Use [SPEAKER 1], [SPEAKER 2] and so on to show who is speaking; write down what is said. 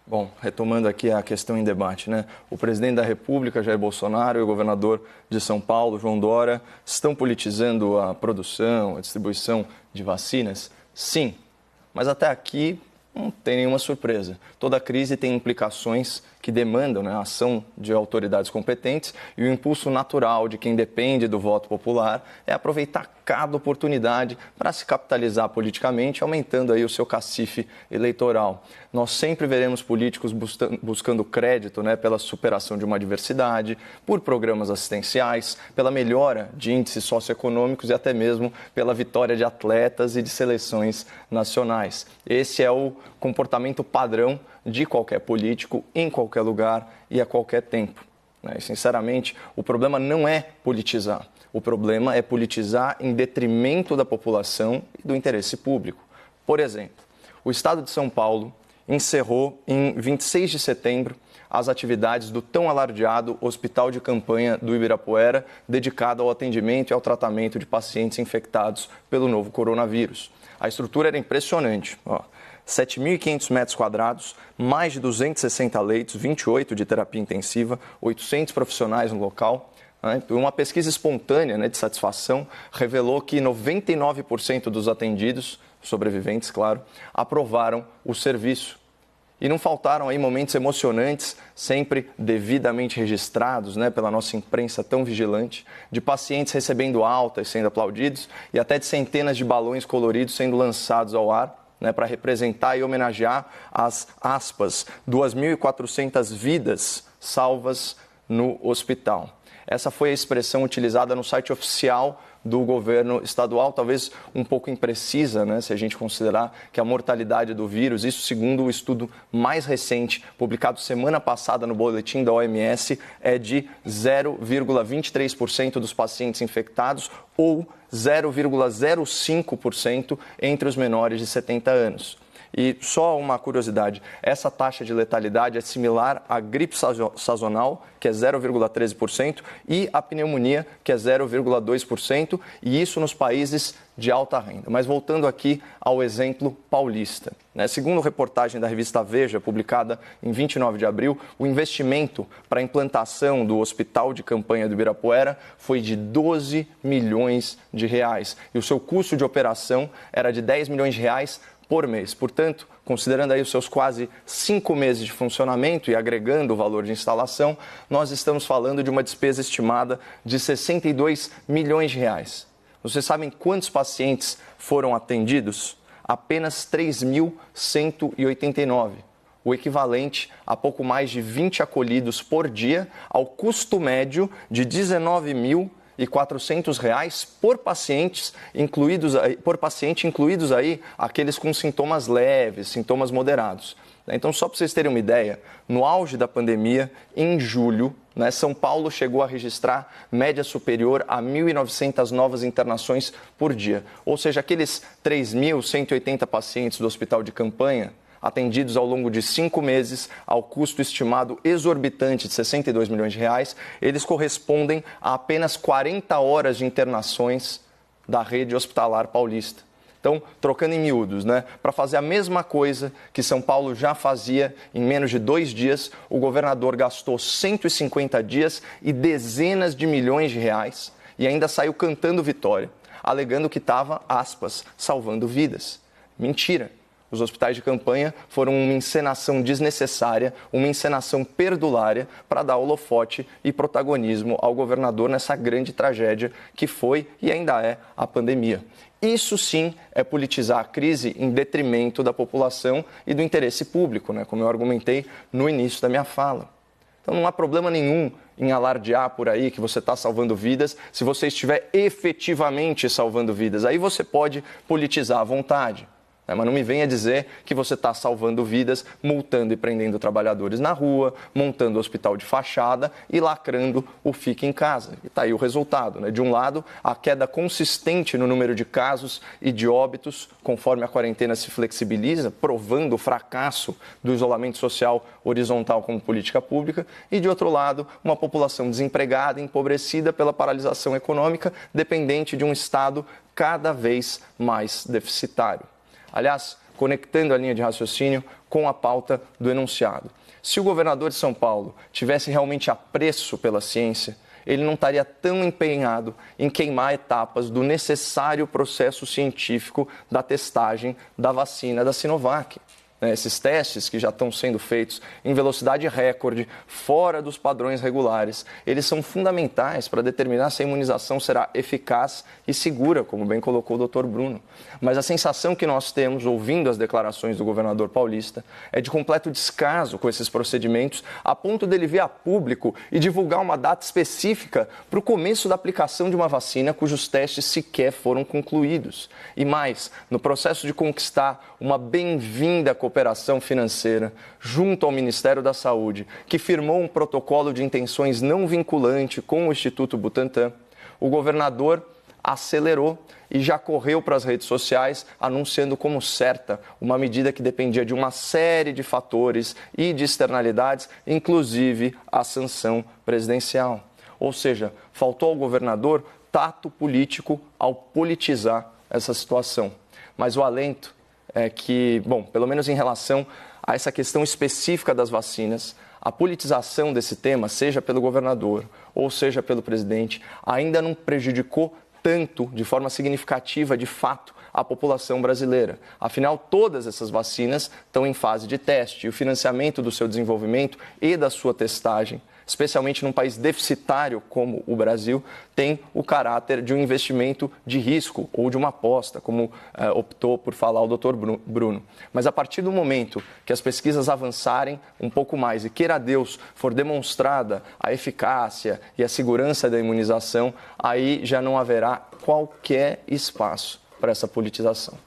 [SPEAKER 1] Bom, retomando aqui a questão em debate, né? O presidente da República, Jair Bolsonaro, e o governador de São Paulo, João Dória, estão politizando a produção, a distribuição de vacinas? Sim, mas até aqui não tem nenhuma surpresa. Toda crise tem implicações que demandam, né, a ação de autoridades competentes, e o impulso natural de quem depende do voto popular é aproveitar cada oportunidade para se capitalizar politicamente, aumentando aí o seu cacife eleitoral. Nós sempre veremos políticos buscando crédito, né, pela superação de uma adversidade, por programas assistenciais, pela melhora de índices socioeconômicos e até mesmo pela vitória de atletas e de seleções nacionais. Esse é o comportamento padrão de qualquer político, em qualquer lugar e a qualquer tempo. E, sinceramente, o problema não é politizar. O problema é politizar em detrimento da população e do interesse público. Por exemplo, o Estado de São Paulo encerrou em 26 de setembro as atividades do tão alardeado Hospital de Campanha do Ibirapuera, dedicado ao atendimento e ao tratamento de pacientes infectados pelo novo coronavírus. A estrutura era impressionante. 7.500 metros quadrados, mais de 260 leitos, 28 de terapia intensiva, 800 profissionais no local. Uma pesquisa espontânea, de satisfação revelou que 99% dos atendidos, sobreviventes, claro, aprovaram o serviço. E não faltaram aí momentos emocionantes, sempre devidamente registrados, pela nossa imprensa tão vigilante, de pacientes recebendo alta e sendo aplaudidos, e até de centenas de balões coloridos sendo lançados ao ar, para representar e homenagear as, aspas, 2.400 vidas salvas no hospital. Essa foi a expressão utilizada no site oficial do governo estadual, talvez um pouco imprecisa, se a gente considerar que a mortalidade do vírus, isso segundo o estudo mais recente, publicado semana passada no boletim da OMS, é de 0,23% dos pacientes infectados ou 0,05% entre os menores de 70 anos. E só uma curiosidade, essa taxa de letalidade é similar à gripe sazonal, que é 0,13%, e à pneumonia, que é 0,2%, e isso nos países de alta renda. Mas voltando aqui ao exemplo paulista. Segundo reportagem da revista Veja, publicada em 29 de abril, o investimento para a implantação do Hospital de Campanha do Ibirapuera foi de 12 milhões de reais. E o seu custo de operação era de 10 milhões de reais por mês. Portanto, considerando aí os seus quase 5 meses de funcionamento e agregando o valor de instalação, nós estamos falando de uma despesa estimada de 62 milhões de reais. Vocês sabem quantos pacientes foram atendidos? Apenas 3.189, o equivalente a pouco mais de 20 acolhidos por dia, ao custo médio de R$ 19.400 por paciente, incluídos aí aqueles com sintomas leves, sintomas moderados. Então, só para vocês terem uma ideia, no auge da pandemia, em julho, São Paulo chegou a registrar média superior a 1.900 novas internações por dia. Ou seja, aqueles 3.180 pacientes do hospital de campanha, atendidos ao longo de 5 meses, ao custo estimado exorbitante de 62 milhões de reais, eles correspondem a apenas 40 horas de internações da rede hospitalar paulista. Então, trocando em miúdos, para fazer a mesma coisa que São Paulo já fazia em menos de 2 dias, o governador gastou 150 dias e dezenas de milhões de reais e ainda saiu cantando vitória, alegando que estava, aspas, salvando vidas. Mentira! Os hospitais de campanha foram uma encenação desnecessária, uma encenação perdulária para dar holofote e protagonismo ao governador nessa grande tragédia que foi e ainda é a pandemia. Isso sim é politizar a crise em detrimento da população e do interesse público, como eu argumentei no início da minha fala. Então não há problema nenhum em alardear por aí que você está salvando vidas se você estiver efetivamente salvando vidas. Aí você pode politizar à vontade. Mas não me venha dizer que você está salvando vidas, multando e prendendo trabalhadores na rua, montando hospital de fachada e lacrando o fique em casa. E está aí o resultado. De um lado, a queda consistente no número de casos e de óbitos, conforme a quarentena se flexibiliza, provando o fracasso do isolamento social horizontal como política pública. E, de outro lado, uma população desempregada, empobrecida pela paralisação econômica, dependente de um Estado cada vez mais deficitário. Aliás, conectando a linha de raciocínio com a pauta do enunciado. Se o governador de São Paulo tivesse realmente apreço pela ciência, ele não estaria tão empenhado em queimar etapas do necessário processo científico da testagem da vacina da Sinovac. Esses testes que já estão sendo feitos em velocidade recorde, fora dos padrões regulares, eles são fundamentais para determinar se a imunização será eficaz e segura, como bem colocou o Dr. Bruno. Mas a sensação que nós temos, ouvindo as declarações do governador paulista, é de completo descaso com esses procedimentos, a ponto dele vir a público e divulgar uma data específica para o começo da aplicação de uma vacina cujos testes sequer foram concluídos. E mais, no processo de conquistar uma bem-vinda cooperação financeira junto ao Ministério da Saúde, que firmou um protocolo de intenções não vinculante com o Instituto Butantan, o governador acelerou e já correu para as redes sociais anunciando como certa uma medida que dependia de uma série de fatores e de externalidades, inclusive a sanção presidencial. Ou seja, faltou ao governador tato político ao politizar essa situação. Mas o alento é que, bom, pelo menos em relação a essa questão específica das vacinas, a politização desse tema, seja pelo governador ou seja pelo presidente, ainda não prejudicou tanto, de forma significativa, de fato, a população brasileira. Afinal, todas essas vacinas estão em fase de teste e o financiamento do seu desenvolvimento e da sua testagem, especialmente num país deficitário como o Brasil, tem o caráter de um investimento de risco ou de uma aposta, como optou por falar o Dr. Bruno. Mas a partir do momento que as pesquisas avançarem um pouco mais e, queira Deus, for demonstrada a eficácia e a segurança da imunização, aí já não haverá qualquer espaço para essa politização.